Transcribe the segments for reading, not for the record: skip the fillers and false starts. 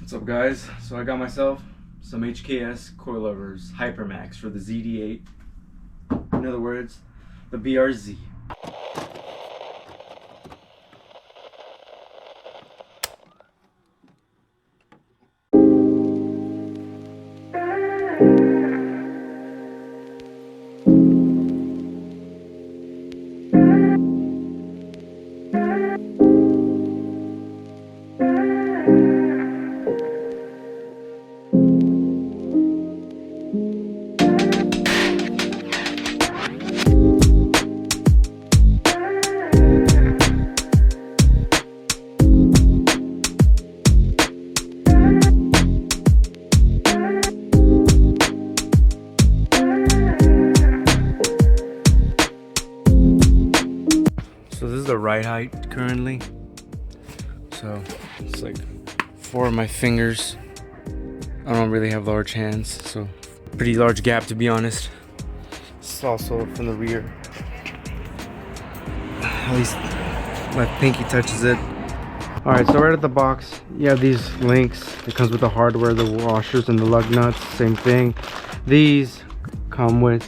What's up, guys? So I got myself some HKS Coilovers Hipermax for the ZD8. In other words, the BRZ. So this is the ride height currently. So it's like 4 of my fingers. I don't really have large hands, so pretty large gap to be honest. It's also from the rear. At least my pinky touches it. Alright, so right at the box, you have these links. It comes with the hardware, the washers, and the lug nuts. Same thing. These come with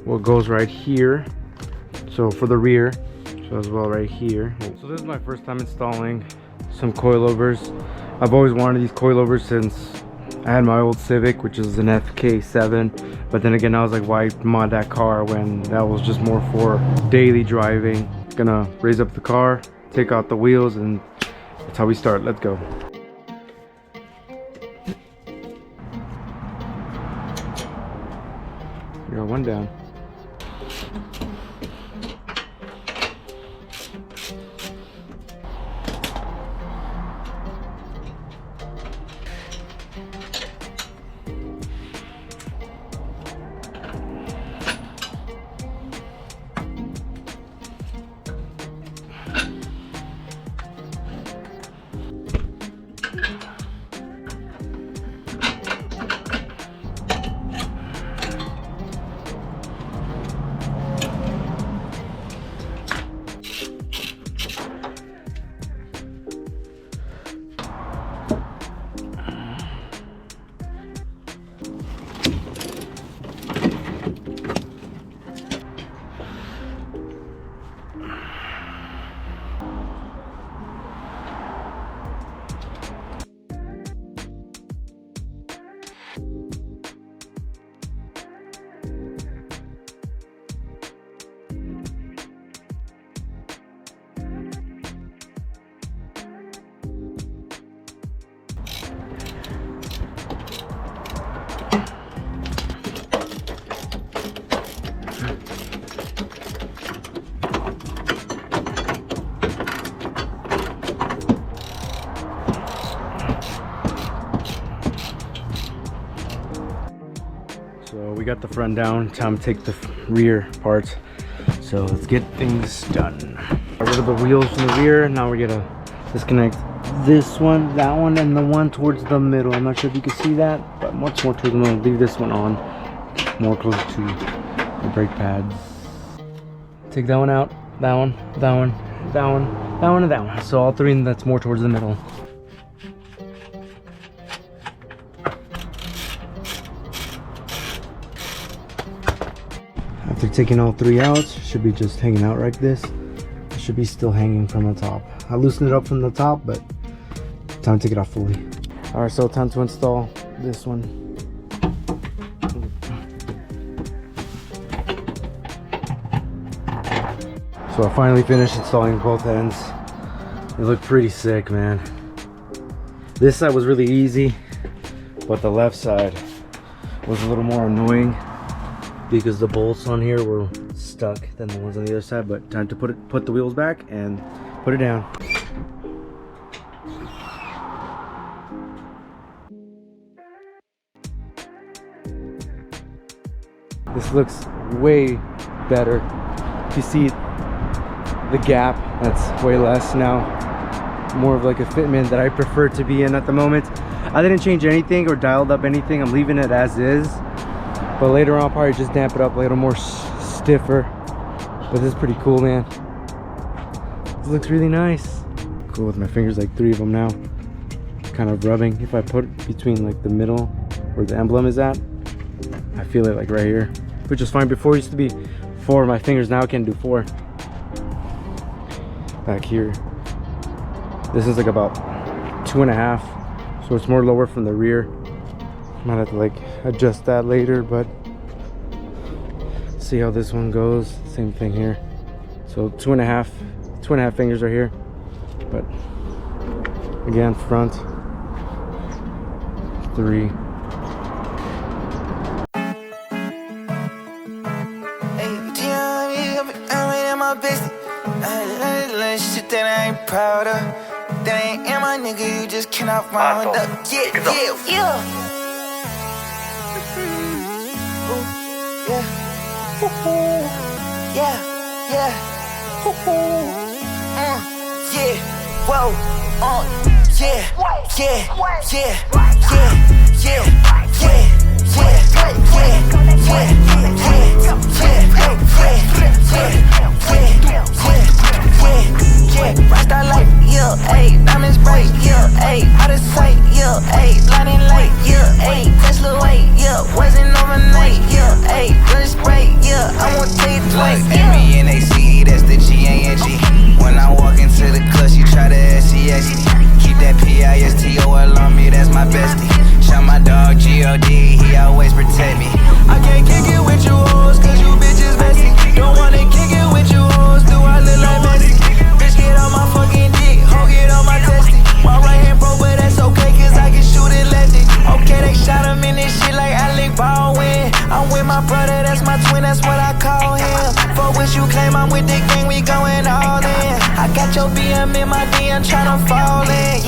what goes right here. So for the rear. As well right here. So this is my first time installing some coilovers. I've always wanted these coilovers since I had my old Civic, which is an FK7, but then again I was like, why mod that car when that was just more for daily driving. Gonna raise up the car, take out the wheels, and that's how we start. Let's go. We got one down. So we got the front down, time to take the rear parts. So let's get things done. Got rid of the wheels from the rear. Now we're gonna disconnect this one, that one, and the one towards the middle. I'm not sure if you can see that, but much more towards the middle. Leave this one on, more close to the brake pads. Take that one out, that one, that one, that one, that one, and that one. So all 3 that's more towards the middle. After taking all 3 out, should be just hanging out like this. It should be still hanging from the top. I loosened it up from the top, but time to take it off fully. Alright, so time to install this one. So I finally finished installing both ends. They look pretty sick, man. This side was really easy, but the left side was a little more annoying because the bolts on here were stuck than the ones on the other side. But time to put the wheels back and put it down. This looks way better. You see the gap, that's way less now. More of like a fitment that I prefer to be in at the moment. I didn't change anything or dialed up anything. I'm leaving it as is. But later on, I'll probably just damp it up a little more stiffer. But this is pretty cool, man. This looks really nice. Cool with my fingers, like 3 of them now. kind of rubbing. If I put it between like the middle where the emblem is at, I feel it like right here, which is fine. Before it used to be 4 of my fingers, now I can do 4. Back here, this is like about 2.5, so it's more lower from the rear. Might have to like adjust that later, but see how this one goes. Same thing here. So 2.5 fingers right here, but again, front 3. Shit that I ain't proud of. That ain't in my nigga, you just cannot round up. Yeah. Rockstar life, yeah, ayy, diamonds bright, yeah, ayy, out of sight, yeah, ayy, blinding light, yeah, ayy, Tesla weight, yeah, wasn't overnight, yeah, ayy, blood spray, yeah, I won't take it twice, yeah. M-E-N-A-C-E, that's the G-A-N-G. When I walk into the club, she try to S-E-X. Keep that P-I-S-T-O-L on me, that's my bestie. Shout my dog G-O-D, he always protect me. I can't kick it with you hoes, cause you bitches messy. Don't wanna kick it with you hoes, do I look like Messi? Get on my fucking dick, ho, get on my testy. My right hand broke, but that's okay, cause I can shoot it lefty. Okay, they shot him in this shit like Alec Baldwin. I'm with my brother, that's my twin, that's what I call him. For which you claim I'm with the gang, we going all in. I got your BM in my DM, tryna fall in.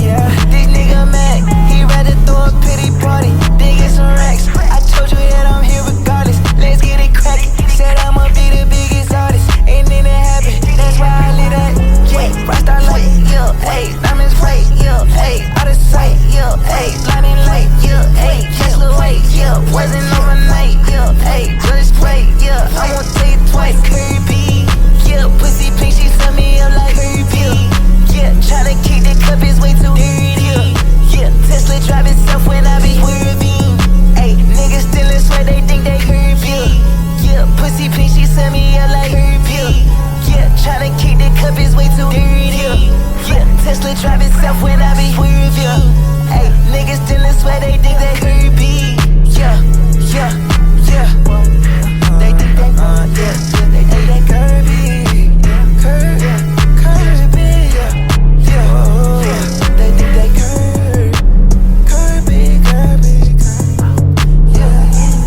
Yeah. This nigga mad, he rather throw a pity party, then get some racks. I told you that I'm here regardless, let's get it crackin'. Said I'ma be the biggest artist, and then it happened. That's why I lit up, yeah, rockstar light, yeah, ayy, diamonds bright, yeah, ayy, out of sight, yeah, ayy, blinding light, yeah, ayy, Tesla weight, yeah, wasn't overnight, yeah, ayy, blood spray, yeah, I won't take it twice, Kirby, yeah, pussy pink, she sent me up like Kirby, yeah, tryna kick the cup is way too dirty, yeah, Tesla drive itself when I be swerving, ayy, niggas stealing sweat, they think they Kirby, yeah, pussy pink, she sent me up like Kirby. Yeah, tryna kick the cup is way too dirty. Yeah, Tesla drive itself when I be swerving. Yeah, ayy, niggas stealing sweat, they think they Kirby. Yeah. They think they they think they Kirby. Kirby. Yeah, they think they Kirby.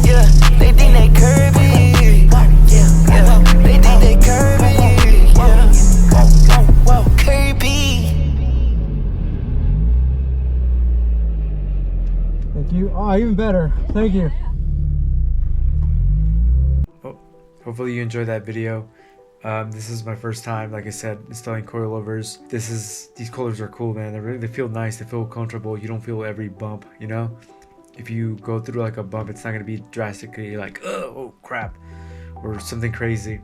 Yeah, they think they Kirby. Yeah, they think they Kirby. Thank you. Oh, even better. Thank you. Well, hopefully you enjoyed that video. This is my first time, like I said, installing coilovers. These coilovers are cool, man. They feel nice. They feel comfortable. You don't feel every bump, you know? If you go through like a bump, it's not gonna be drastically like, oh crap, or something crazy.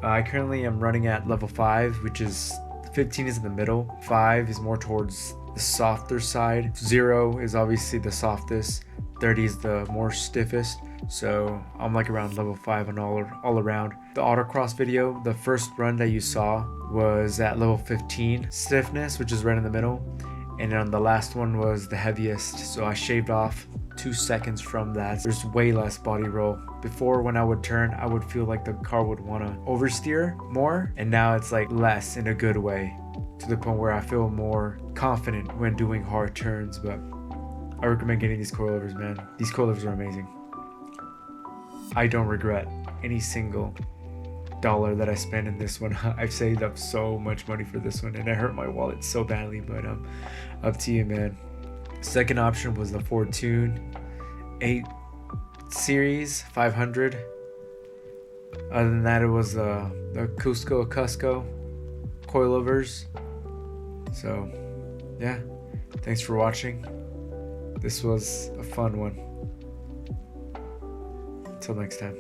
I currently am running at level 5, which is 15 is in the middle. 5 is more towards the softer side. 0 is obviously the softest. 30 is the more stiffest. So I'm like around level 5 and all around. The autocross video, the first run that you saw was at level 15 stiffness, which is right in the middle. And then the last one was the heaviest. So I shaved off 2 seconds from that. There's way less body roll. Before, when I would turn, I would feel like the car would want to oversteer more, and now it's like less in a good way, to the point where I feel more confident when doing hard turns. But I recommend getting these coilovers, man. These coilovers are amazing. I don't regret any single dollar that I spent in this one. I've saved up so much money for this one, and it hurt my wallet so badly, but up to you, man. Second option was the Fortune 8 series 500. Other than that, it was the Cusco coilovers. So yeah, thanks for watching. This was a fun one. Until next time.